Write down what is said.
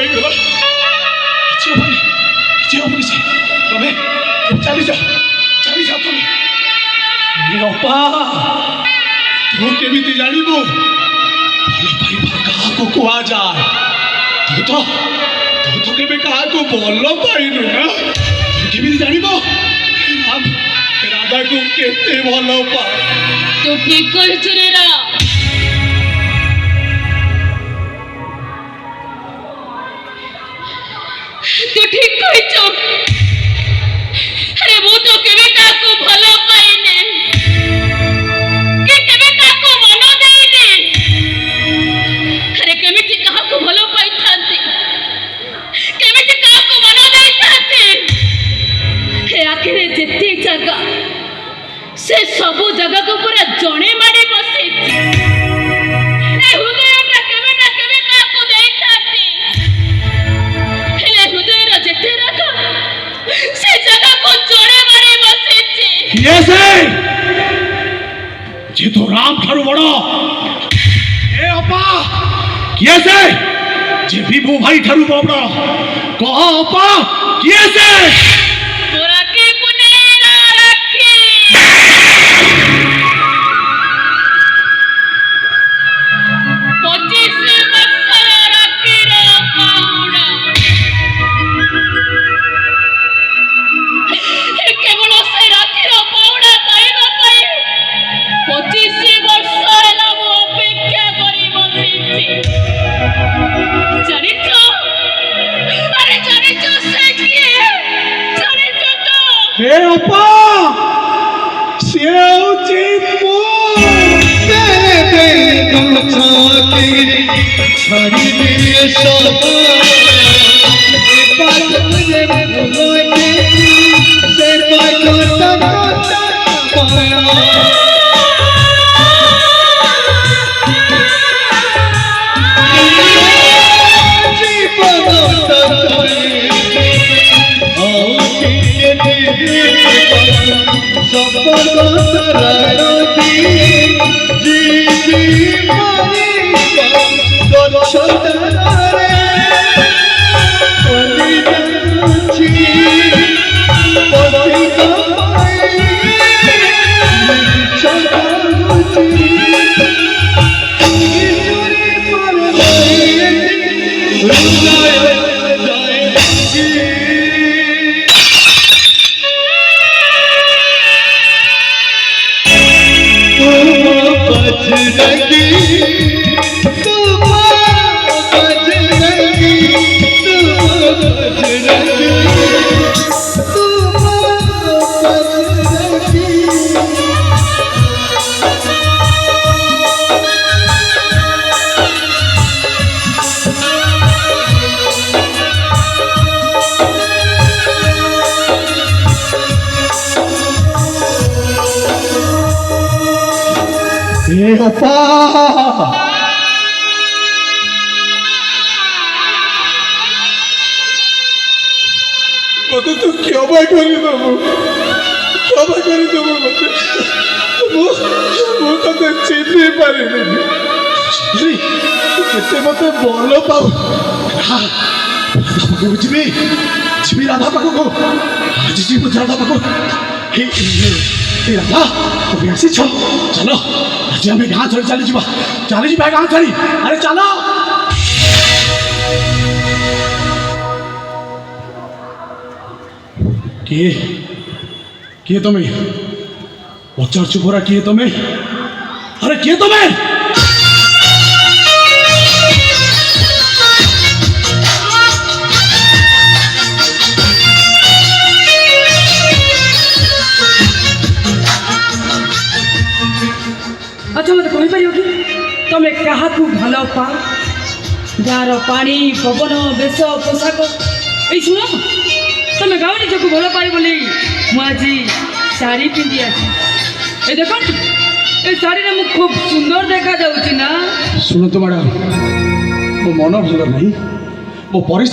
ହେଇଗଲା କିଛି ହବନି ତମେ ଚାଲିଯାଅ ତମେ ଅପା ତୁ କେମିତି ଜାଣିବୁ ଭଲ ପାଇବା କାହାକୁ କୁହାଯାଏ ତୁ ତ କେବେ କାହାକୁ ଭଲ ପାଇନୁ ନା କେମିତି ଜାଣିବ ରାଧାକୁ କେତେ ଭଲ ପାଏ ତୁ ଠିକ କହିଛୁ ରେ ରା तू ठीक कहଛୁ अरे ମୁଁ ତ କେବେ କାହାକୁ ଭଲ ପାଇନି କି କେବେ କାହାକୁ ମନ ଦେଇନି अरे କେମିତି କାହାକୁ ଭଲ ପାଇଥାନ୍ତି କେମିତି କାହାକୁ ମନ ଦେଇଥାନ୍ତି ଏ ଆଖିରେ ଯେତେ ଜାଗା ସେ ସବୁ ଜାଗାକୁ ପୁରା ଜଣେ ମାଡ଼ି ବସିଛି ଏ ହୃଦୟଟା କେବେ ନା କେବେ କାହାକୁ ଦେଇଥାନ୍ତି जेते रखा से जगह को जोड़े मारे बसेचे ये से जे तो राम ठारू बड़ो ए अपा किए से जे विभू भाई ठारू बड़ो कह अपा किए से तोरा के पुनेरा रखी 25 वर्ष रखी रो पाउडा केवल से राखीर पाउडा पाइबा पाई 25 वर्ष ହେଲା ମୁଁ ଅପେକ୍ଷା କରି ବସିଛି ଜାଣିଛ ସେ କିଏ ଜାଣିଛ ତ हे अपा से होची मो तेरे दिल छाती छड़ी दिए सब बात मुझे भूलोगे से बात पाया अपा मत तू क्षमा करदेबु मत चिन्ह पारे मत भल पाऊ जी राधा पाख आज जी राधा पाख राधा तुम्हें आसी चलो आज आम गाँ छड़ी चली गाँ छड़ी अरे चलो किए तुम्हें पचार चुपरा किए तुम्हें अरे किए तुम्हें अच्छा मत कही पार कि तुम्हें क्या भल पा गाँव पानी पवन बेश पोशाक ये शुण तुम्हें गाँव निजक भल पाई बोली मुझे शाढ़ी पिंधि आसी देख ये शाढ़ी में खूब सुंदर देखा जाऊँ ना शुणु तो मैडम मो मन भल नहीं मो